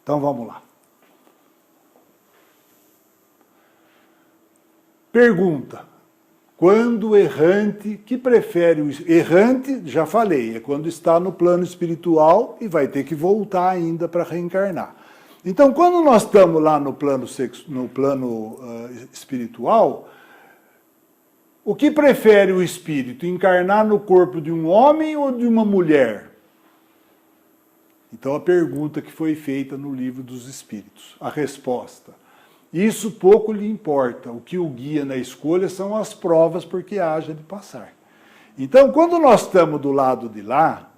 Então vamos lá. Pergunta. Quando errante, que prefere o errante, já falei, é quando está no plano espiritual e vai ter que voltar ainda para reencarnar. Então, quando nós estamos lá no plano espiritual, o que prefere o espírito? Encarnar no corpo de um homem ou de uma mulher? Então, a pergunta que foi feita no Livro dos Espíritos. A resposta. Isso pouco lhe importa. O que o guia na escolha são as provas porque haja de passar. Então, quando nós estamos do lado de lá,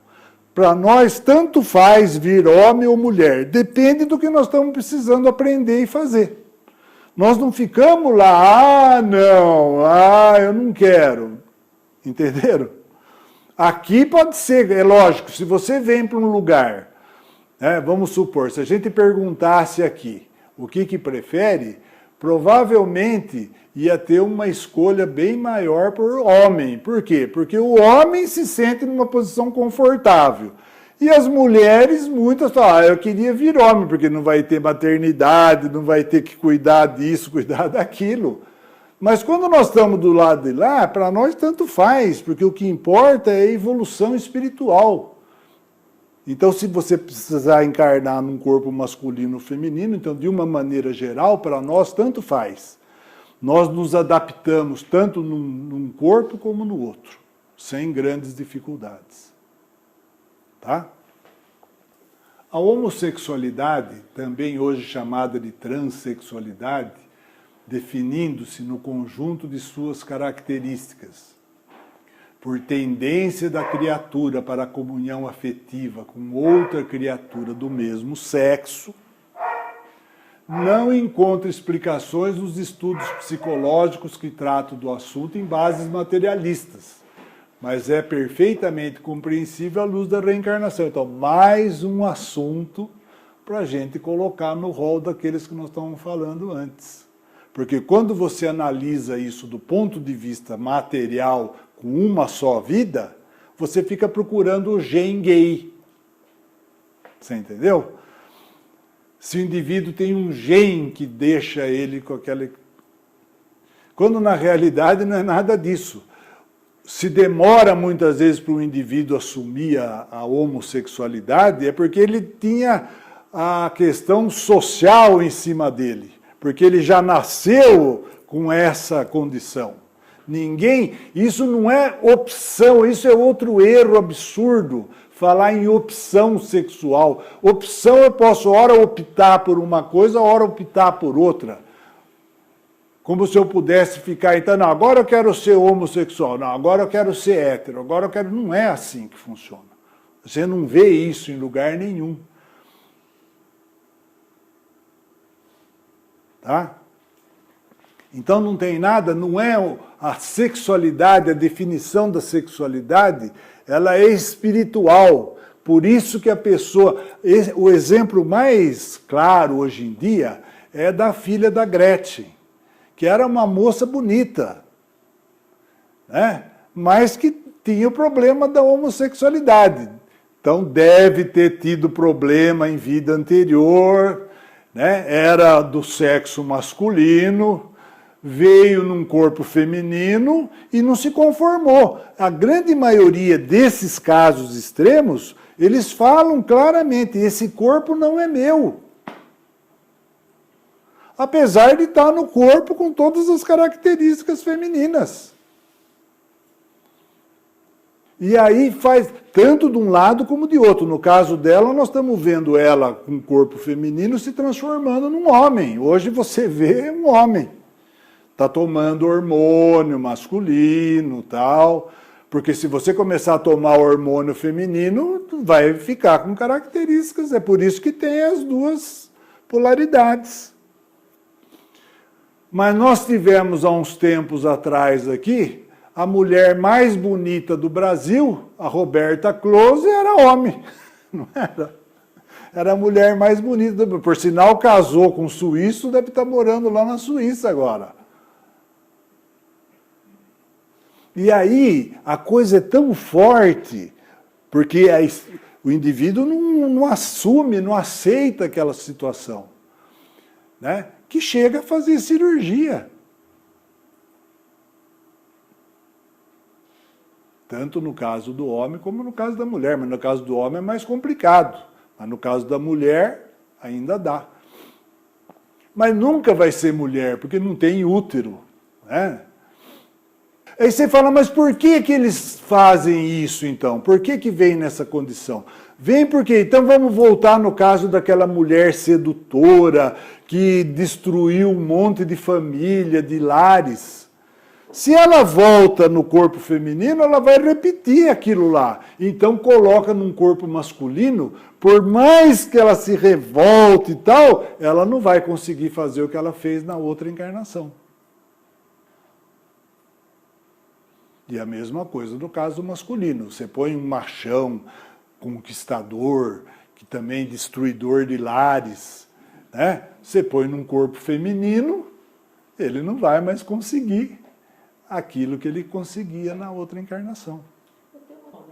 para nós tanto faz vir homem ou mulher. Depende do que nós estamos precisando aprender e fazer. Nós não ficamos lá, eu não quero. Entenderam? Aqui pode ser, é lógico, se você vem para um lugar, vamos supor, se a gente perguntasse aqui, o que prefere, provavelmente ia ter uma escolha bem maior por homem. Por quê? Porque o homem se sente numa posição confortável. E as mulheres, muitas falam, eu queria vir homem, porque não vai ter maternidade, não vai ter que cuidar disso, cuidar daquilo. Mas quando nós estamos do lado de lá, para nós tanto faz, porque o que importa é a evolução espiritual. Então, se você precisar encarnar num corpo masculino ou feminino, então, de uma maneira geral, para nós, tanto faz. Nós nos adaptamos tanto num corpo como no outro, sem grandes dificuldades. Tá? A homossexualidade, também hoje chamada de transexualidade, definindo-se no conjunto de suas características, por tendência da criatura para a comunhão afetiva com outra criatura do mesmo sexo, não encontra explicações nos estudos psicológicos que tratam do assunto em bases materialistas, mas é perfeitamente compreensível à luz da reencarnação. Então, mais um assunto para a gente colocar no rol daqueles que nós estávamos falando antes. Porque quando você analisa isso do ponto de vista material, com uma só vida, você fica procurando o gen gay. Você entendeu? Se o indivíduo tem um gen que deixa ele com aquela... Quando na realidade não é nada disso. Se demora muitas vezes para o indivíduo assumir a homossexualidade, é porque ele tinha a questão social em cima dele. Porque ele já nasceu com essa condição. Isso não é opção, isso é outro erro absurdo, falar em opção sexual. Opção eu posso, ora optar por uma coisa, ora optar por outra. Como se eu pudesse ficar, então, não, agora eu quero ser homossexual, não, agora eu quero ser hétero, agora eu quero... Não é assim que funciona. Você não vê isso em lugar nenhum. Tá? Então não tem nada, não é a sexualidade, a definição da sexualidade, ela é espiritual. Por isso que a pessoa... O exemplo mais claro hoje em dia é da filha da Gretchen, que era uma moça bonita, né? Mas que tinha o problema da homossexualidade. Então deve ter tido problema em vida anterior, né? Era do sexo masculino, veio num corpo feminino e não se conformou. A grande maioria desses casos extremos, eles falam claramente, esse corpo não é meu. Apesar de estar no corpo com todas as características femininas. E aí faz tanto de um lado como de outro. No caso dela, nós estamos vendo ela com o corpo feminino se transformando num homem. Hoje você vê um homem. Está tomando hormônio masculino, tal, porque se você começar a tomar hormônio feminino, vai ficar com características, é por isso que tem as duas polaridades. Mas nós tivemos há uns tempos atrás aqui, a mulher mais bonita do Brasil, a Roberta Close, era homem, não era? Era a mulher mais bonita, por sinal casou com um suíço, deve estar morando lá na Suíça agora. E aí, a coisa é tão forte, porque o indivíduo não assume, não aceita aquela situação, né? Que chega a fazer cirurgia. Tanto no caso do homem como no caso da mulher, mas no caso do homem é mais complicado, mas no caso da mulher ainda dá. Mas nunca vai ser mulher, porque não tem útero, né? Aí você fala, mas por que que eles fazem isso então? Por que que vem nessa condição? Vem porque, então vamos voltar no caso daquela mulher sedutora que destruiu um monte de família, de lares. Se ela volta no corpo feminino, ela vai repetir aquilo lá. Então coloca num corpo masculino, por mais que ela se revolte e tal, ela não vai conseguir fazer o que ela fez na outra encarnação. E a mesma coisa no caso masculino. Você põe um machão conquistador, que também é destruidor de lares, né? Você põe num corpo feminino, ele não vai mais conseguir aquilo que ele conseguia na outra encarnação.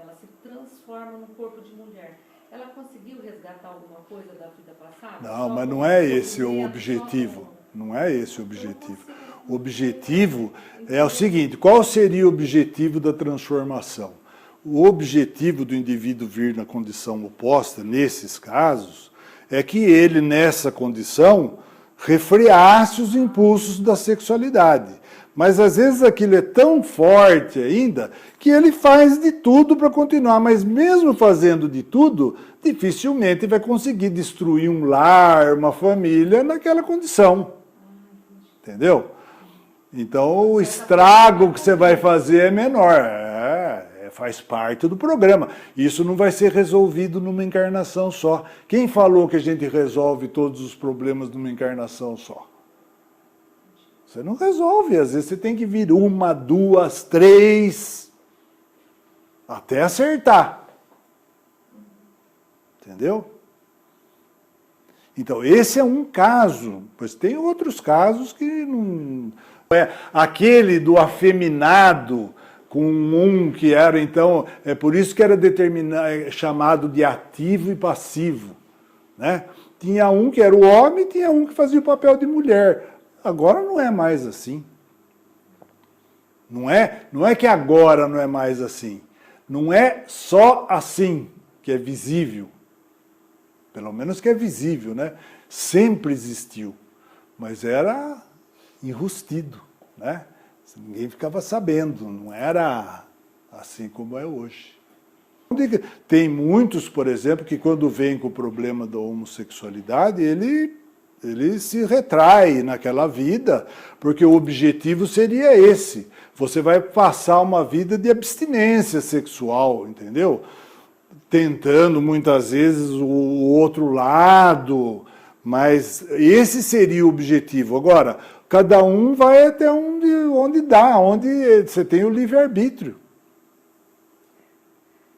Ela se transforma no corpo de mulher. Ela conseguiu resgatar alguma coisa da vida passada? Não, mas não é esse o objetivo. Não é esse o objetivo. O objetivo é o seguinte, qual seria o objetivo da transformação? O objetivo do indivíduo vir na condição oposta, nesses casos, é que ele, nessa condição, refreasse os impulsos da sexualidade. Mas às vezes aquilo é tão forte ainda que ele faz de tudo para continuar, mas mesmo fazendo de tudo, dificilmente vai conseguir destruir um lar, uma família naquela condição. Entendeu? Então o estrago que você vai fazer é menor. Faz parte do programa. Isso não vai ser resolvido numa encarnação só. Quem falou que a gente resolve todos os problemas numa encarnação só? Você não resolve. Às vezes você tem que vir 1, 2, 3, até acertar. Entendeu? Então, esse é um caso. Pois tem outros casos que não... Aquele do afeminado com um que era, então, é por isso que era chamado de ativo e passivo, né? Tinha um que era o homem e tinha um que fazia o papel de mulher. Agora não é mais assim. Não é que agora não é mais assim. Não é só assim que é visível. Pelo menos que é visível, né? Sempre existiu. Mas era enrustido, né? Ninguém ficava sabendo, não era assim como é hoje. Tem muitos, por exemplo, que quando vem com o problema da homossexualidade, ele se retrai naquela vida, porque o objetivo seria esse. Você vai passar uma vida de abstinência sexual, entendeu? Tentando muitas vezes o outro lado, mas esse seria o objetivo. Agora, cada um vai até onde dá, onde você tem o livre-arbítrio.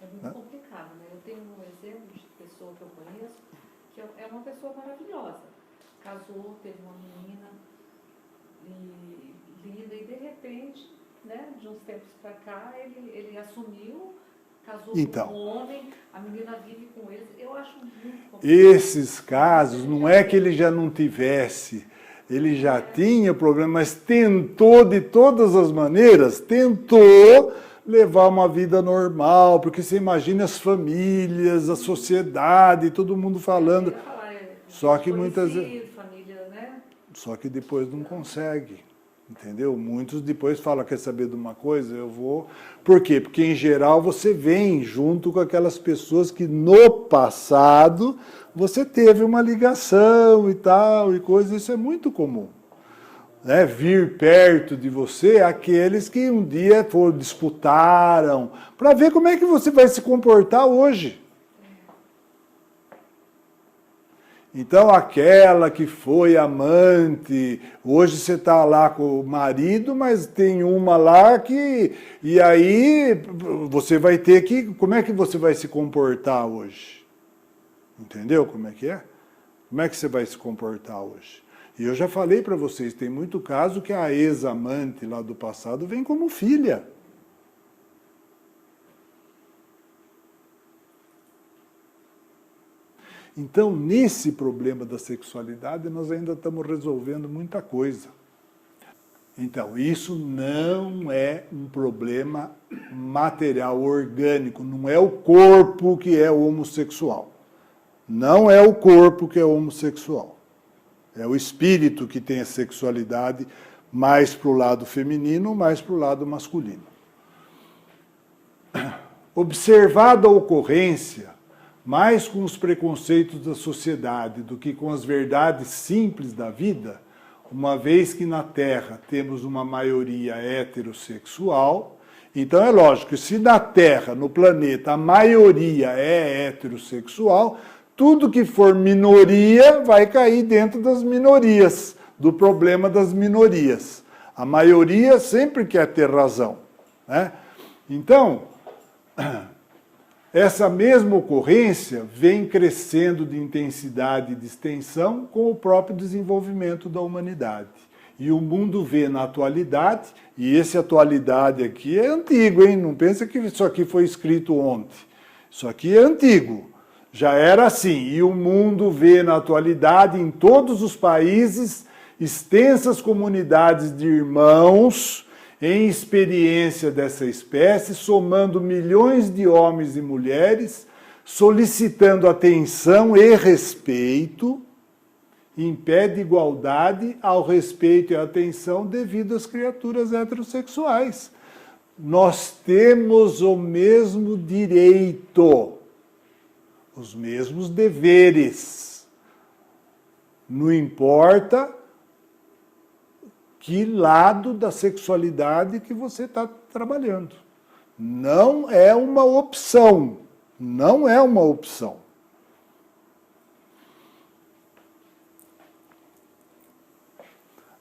É muito complicado, né? Eu tenho um exemplo de pessoa que eu conheço, que é uma pessoa maravilhosa. Casou, teve uma menina linda e de repente, né, de uns tempos para cá, ele assumiu, casou com um homem, a menina vive com ele. Eu acho muito complicado. Esses casos, não é que ele já não tivesse... Ele já tinha problema, mas tentou de todas as maneiras, tentou levar uma vida normal, porque você imagina as famílias, a sociedade, todo mundo falando. Só que muitas vezes... Só que depois não consegue, entendeu? Muitos depois falam, quer saber de uma coisa? Eu vou... Por quê? Porque em geral você vem junto com aquelas pessoas que no passado... Você teve uma ligação e tal, e coisa, isso é muito comum. Né? Vir perto de você aqueles que um dia disputaram, para ver como é que você vai se comportar hoje. Então, aquela que foi amante, hoje você está lá com o marido, mas tem uma lá que... E aí, você vai ter que... Como é que você vai se comportar hoje? Entendeu como é que é? Como é que você vai se comportar hoje? E eu já falei para vocês, tem muito caso que a ex-amante lá do passado vem como filha. Então, nesse problema da sexualidade, nós ainda estamos resolvendo muita coisa. Então, isso não é um problema material, orgânico, não é o corpo que é homossexual. Não é o corpo que é homossexual. É o espírito que tem a sexualidade mais para o lado feminino, mais para o lado masculino. Observada a ocorrência, mais com os preconceitos da sociedade do que com as verdades simples da vida, uma vez que na Terra temos uma maioria heterossexual, então é lógico que se na Terra, no planeta, a maioria é heterossexual, tudo que for minoria vai cair dentro das minorias, do problema das minorias. A maioria sempre quer ter razão, né? Então, essa mesma ocorrência vem crescendo de intensidade e de extensão com o próprio desenvolvimento da humanidade. E o mundo vê na atualidade, e essa atualidade aqui é antigo, hein? Não pensa que isso aqui foi escrito ontem. Isso aqui é antigo. Já era assim. E o mundo vê na atualidade, em todos os países, extensas comunidades de irmãos em experiência dessa espécie, somando milhões de homens e mulheres, solicitando atenção e respeito, em pé de igualdade ao respeito e à atenção devido às criaturas heterossexuais. Nós temos o mesmo direito, os mesmos deveres. Não importa que lado da sexualidade que você está trabalhando. Não é uma opção. Não é uma opção.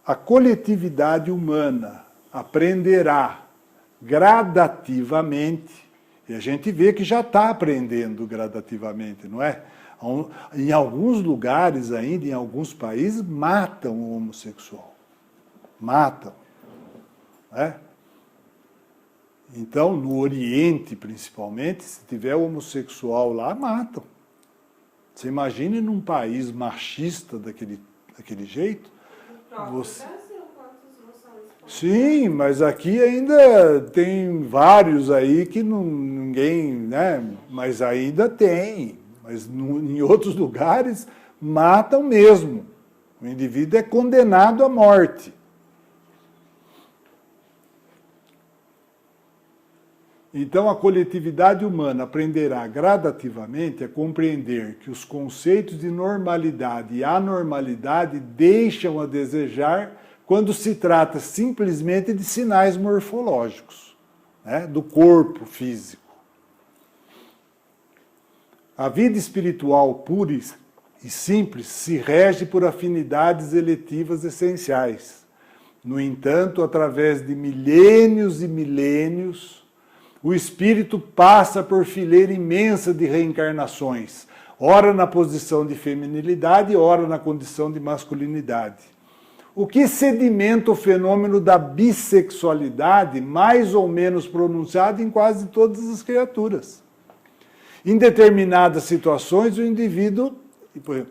A coletividade humana aprenderá gradativamente, e a gente vê que já está aprendendo gradativamente, não é? Em alguns lugares ainda, em alguns países, matam o homossexual. Matam. Né? Então, no Oriente, principalmente, se tiver homossexual lá, matam. Você imagine num país machista daquele jeito. Você... Sim, mas aqui ainda tem vários aí que ninguém, né? Mas ainda tem. Mas em outros lugares matam mesmo. O indivíduo é condenado à morte. Então, a coletividade humana aprenderá gradativamente a compreender que os conceitos de normalidade e anormalidade deixam a desejar quando se trata simplesmente de sinais morfológicos, né, do corpo físico. A vida espiritual pura e simples se rege por afinidades eletivas essenciais. No entanto, através de milênios e milênios, o espírito passa por fileira imensa de reencarnações, ora na posição de feminilidade, ora na condição de masculinidade. O que sedimenta o fenômeno da bissexualidade, mais ou menos pronunciado em quase todas as criaturas. Em determinadas situações, o indivíduo,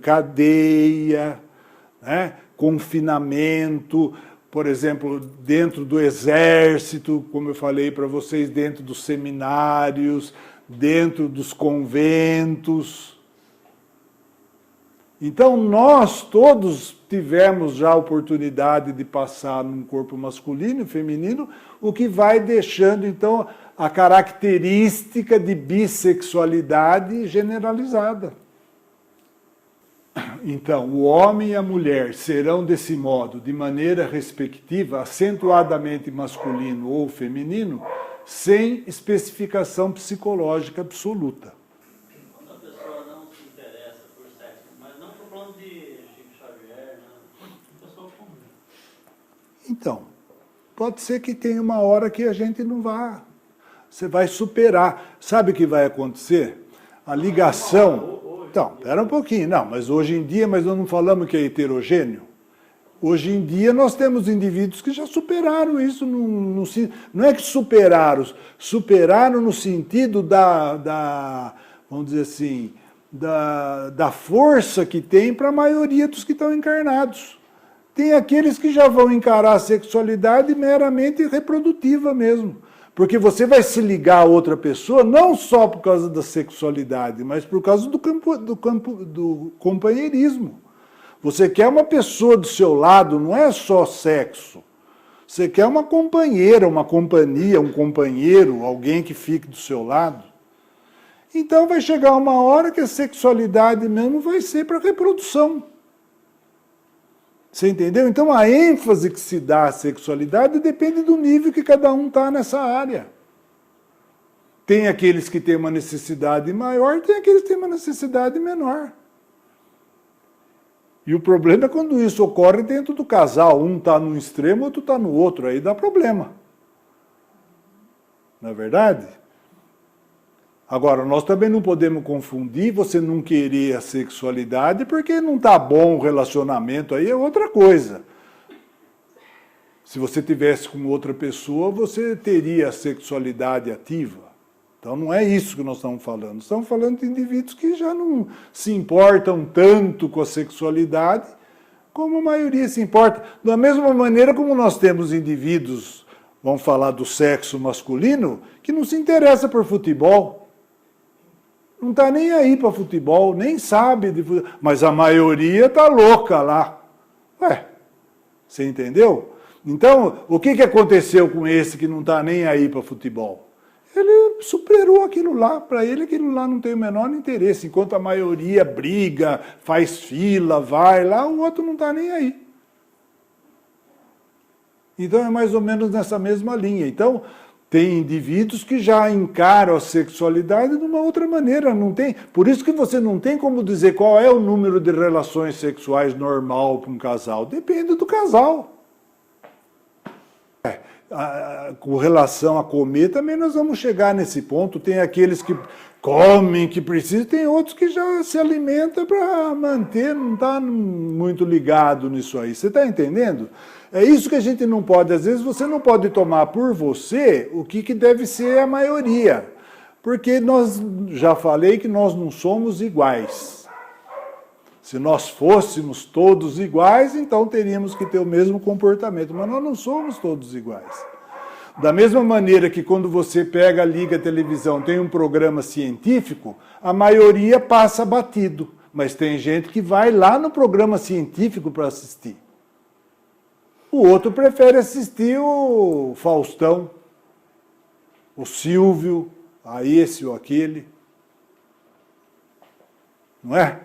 cadeia, né, confinamento, por exemplo, dentro do exército, como eu falei para vocês, dentro dos seminários, dentro dos conventos. Então, nós todos tivemos já a oportunidade de passar num corpo masculino e feminino, o que vai deixando, então, a característica de bissexualidade generalizada. Então, o homem e a mulher serão desse modo, de maneira respectiva, acentuadamente masculino ou feminino, sem especificação psicológica absoluta. Quando a pessoa não se interessa por sexo, mas não por plano de Chico Xavier, a pessoa comum. Então, pode ser que tenha uma hora que a gente não vá. Você vai superar. Sabe o que vai acontecer? A ligação... Então, espera um pouquinho. Não, mas hoje em dia, mas nós não falamos que é heterogêneo? Hoje em dia nós temos indivíduos que já superaram isso. Não é que superaram no sentido vamos dizer assim, da força que tem para a maioria dos que estão encarnados. Tem aqueles que já vão encarar a sexualidade meramente reprodutiva mesmo. Porque você vai se ligar a outra pessoa não só por causa da sexualidade, mas por causa do companheirismo. Você quer uma pessoa do seu lado, não é só sexo. Você quer uma companheira, uma companhia, um companheiro, alguém que fique do seu lado. Então vai chegar uma hora que a sexualidade mesmo vai ser para reprodução. Você entendeu? Então a ênfase que se dá à sexualidade depende do nível que cada um está nessa área. Tem aqueles que têm uma necessidade maior, tem aqueles que têm uma necessidade menor. E o problema é quando isso ocorre dentro do casal. Um está num extremo, outro está no outro. Aí dá problema. Não é verdade? Agora, nós também não podemos confundir você não querer a sexualidade porque não está bom o relacionamento, aí é outra coisa. Se você tivesse com outra pessoa, você teria a sexualidade ativa. Então não é isso que nós estamos falando. Estamos falando de indivíduos que já não se importam tanto com a sexualidade como a maioria se importa. Da mesma maneira como nós temos indivíduos, vamos falar do sexo masculino, que não se interessa por futebol. Não está nem aí para futebol, nem sabe de futebol, mas a maioria está louca lá. Ué, você entendeu? Então, o que aconteceu com esse que não está nem aí para futebol? Ele superou aquilo lá, para ele aquilo lá não tem o menor interesse, enquanto a maioria briga, faz fila, vai lá, o outro não está nem aí. Então é mais ou menos nessa mesma linha. Então, tem indivíduos que já encaram a sexualidade de uma outra maneira, não tem. Por isso que você não tem como dizer qual é o número de relações sexuais normal para um casal. Depende do casal. Com relação a comer, também nós vamos chegar nesse ponto. Tem aqueles que comem, que precisam, tem outros que já se alimentam para manter, não está muito ligado nisso aí. Você está entendendo? É isso que a gente não pode, às vezes você não pode tomar por você o que deve ser a maioria. Porque nós, já falei que nós não somos iguais. Se nós fôssemos todos iguais, então teríamos que ter o mesmo comportamento. Mas nós não somos todos iguais. Da mesma maneira que quando você pega, liga a televisão, tem um programa científico, a maioria passa batido. Mas tem gente que vai lá no programa científico para assistir. O outro prefere assistir o Faustão, o Silvio, a esse ou aquele. Não é?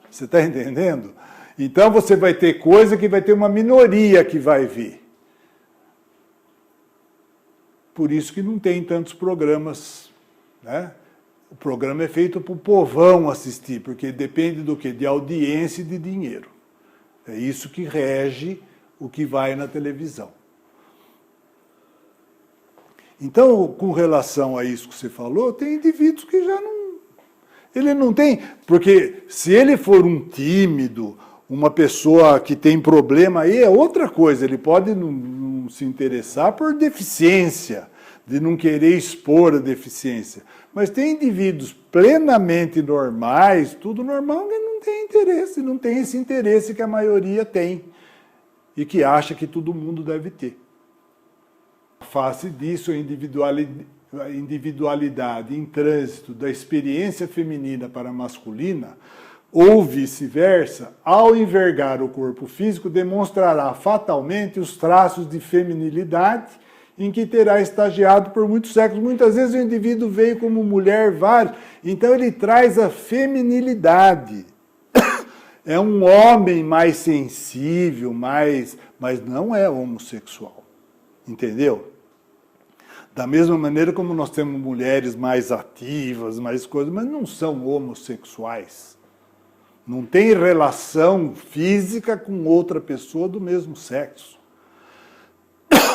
Você está entendendo? Então você vai ter coisa que vai ter uma minoria que vai ver. Por isso que não tem tantos programas, né? O programa é feito para o povão assistir, porque depende do quê? De audiência e de dinheiro. É isso que rege o que vai na televisão. Então, com relação a isso que você falou, tem indivíduos que já não... Ele não tem... Porque se ele for um tímido, uma pessoa que tem problema, aí é outra coisa. Ele pode não se interessar por deficiência, de não querer expor a deficiência. Mas tem indivíduos plenamente normais, tudo normal, que não tem interesse, não tem esse interesse que a maioria tem. E que acha que todo mundo deve ter. A face disso, a individualidade em trânsito da experiência feminina para a masculina, ou vice-versa, ao envergar o corpo físico, demonstrará fatalmente os traços de feminilidade em que terá estagiado por muitos séculos. Muitas vezes o indivíduo veio como mulher, vários, então ele traz a feminilidade. É um homem mais sensível, mas não é homossexual. Entendeu? Da mesma maneira como nós temos mulheres mais ativas, mais coisas, mas não são homossexuais. Não tem relação física com outra pessoa do mesmo sexo.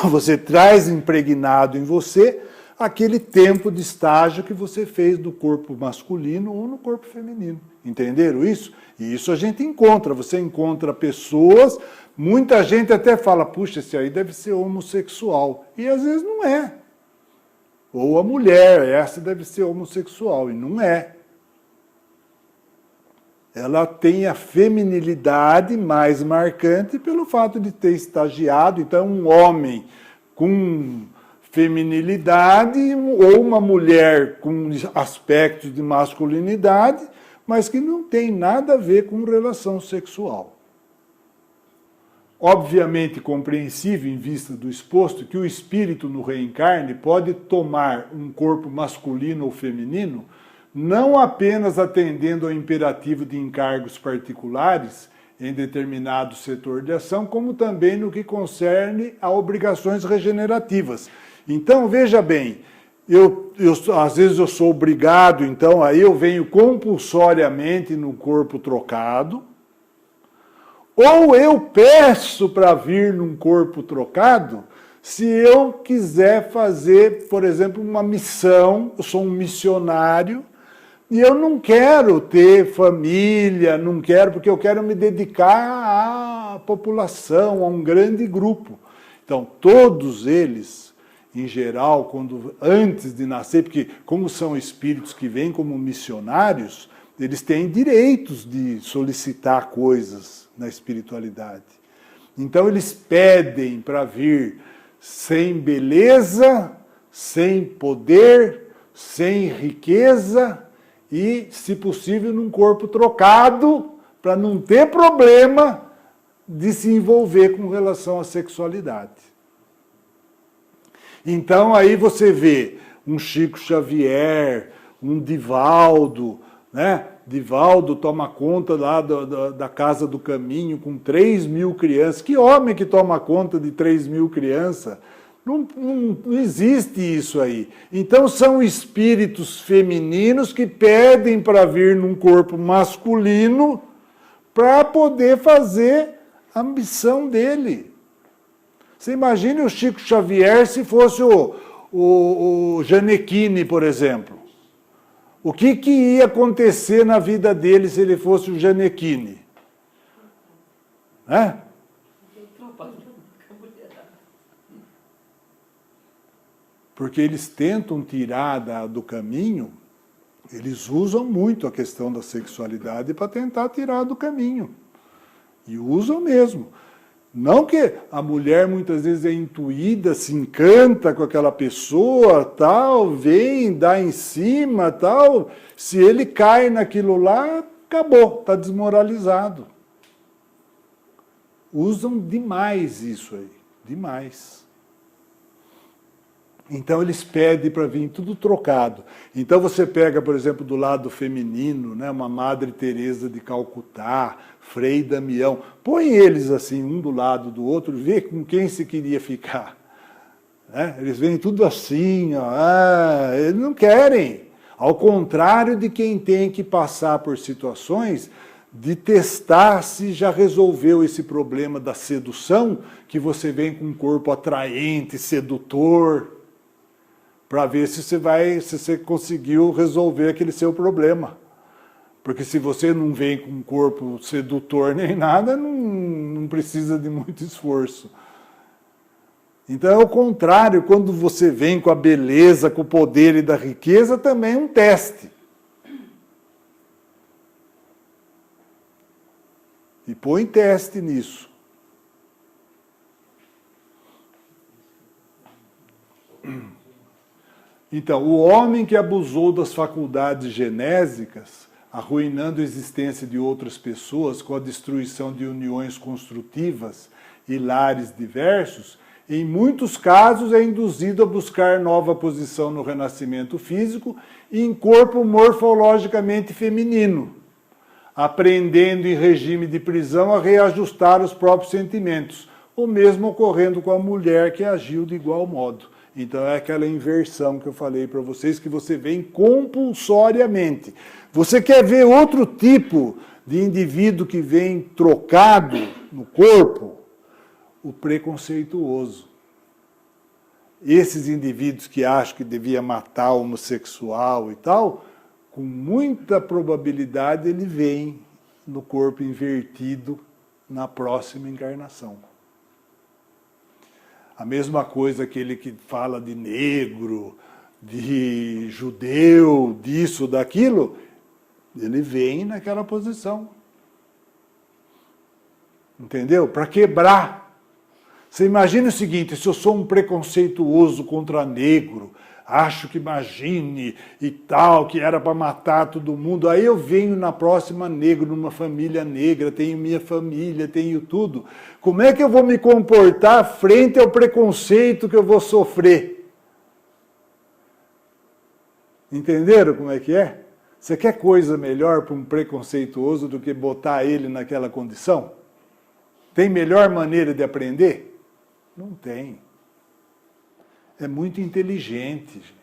Você traz impregnado em você aquele tempo de estágio que você fez do corpo masculino ou no corpo feminino. Entenderam isso? E isso a gente encontra. Você encontra pessoas, muita gente até fala, puxa, esse aí deve ser homossexual. E às vezes não é. Ou a mulher, essa deve ser homossexual. E não é. ela tem a feminilidade mais marcante pelo fato de ter estagiado. Então, um homem com feminilidade ou uma mulher com aspectos de masculinidade, mas que não tem nada a ver com relação sexual. Obviamente compreensível, em vista do exposto, que o espírito no reencarne pode tomar um corpo masculino ou feminino, não apenas atendendo ao imperativo de encargos particulares em determinado setor de ação, como também no que concerne a obrigações regenerativas. Então, veja bem, às vezes eu sou obrigado, então aí eu venho compulsoriamente no corpo trocado, ou eu peço para vir num corpo trocado, se eu quiser fazer, por exemplo, uma missão, eu sou um missionário, e eu não quero ter família, não quero, porque eu quero me dedicar à população, a um grande grupo. Então, todos eles, em geral, antes de nascer, porque como são espíritos que vêm como missionários, eles têm direitos de solicitar coisas na espiritualidade. Então eles pedem para vir sem beleza, sem poder, sem riqueza e, se possível, num corpo trocado, para não ter problema de se envolver com relação à sexualidade. Então aí você vê um Chico Xavier, um Divaldo, né? Divaldo toma conta lá da Casa do Caminho com 3.000 crianças. Que homem que toma conta de 3.000 crianças? Não existe isso aí. Então são espíritos femininos que pedem para vir num corpo masculino para poder fazer a missão dele. Você imagine o Chico Xavier se fosse o Gianecchini, por exemplo. O que ia acontecer na vida dele se ele fosse o Gianecchini? Né? Porque eles tentam tirar do caminho, eles usam muito a questão da sexualidade para tentar tirar do caminho. E usam mesmo. Não que a mulher muitas vezes é intuída, se encanta com aquela pessoa, tal, vem, dá em cima, tal. Se ele cai naquilo lá, acabou, está desmoralizado. Usam demais isso aí, demais. Então eles pedem para vir tudo trocado. Então você pega, por exemplo, do lado feminino, né, uma Madre Teresa de Calcutá, Frei Damião, põe eles assim, um do lado do outro, vê com quem se queria ficar. Né? Eles vêm tudo assim, ó, eles não querem. Ao contrário de quem tem que passar por situações de testar se já resolveu esse problema da sedução, que você vem com um corpo atraente, sedutor, para ver se você conseguiu resolver aquele seu problema. Porque se você não vem com um corpo sedutor nem nada, não precisa de muito esforço. Então é o contrário, quando você vem com a beleza, com o poder e da riqueza, também é um teste. E põe teste nisso. Então, o homem que abusou das faculdades genésicas, arruinando a existência de outras pessoas com a destruição de uniões construtivas e lares diversos, em muitos casos é induzido a buscar nova posição no renascimento físico e em corpo morfologicamente feminino, aprendendo em regime de prisão a reajustar os próprios sentimentos, o mesmo ocorrendo com a mulher que agiu de igual modo. Então é aquela inversão que eu falei para vocês, que você vem compulsoriamente. Você quer ver outro tipo de indivíduo que vem trocado no corpo? O preconceituoso. Esses indivíduos que acham que devia matar o homossexual e tal, com muita probabilidade ele vem no corpo invertido na próxima encarnação. A mesma coisa aquele que fala de negro, de judeu, disso, daquilo, Ele vem naquela posição. Entendeu? Para quebrar. Você imagina o seguinte, se eu sou um preconceituoso contra negro, acho que imagine e tal, que era para matar todo mundo, aí eu venho na próxima negro, numa família negra, tenho minha família, tenho tudo. Como é que eu vou me comportar frente ao preconceito que eu vou sofrer? Entenderam como é que é? Você quer coisa melhor para um preconceituoso do que botar ele naquela condição? Tem melhor maneira de aprender? Não tem. É muito inteligente, gente.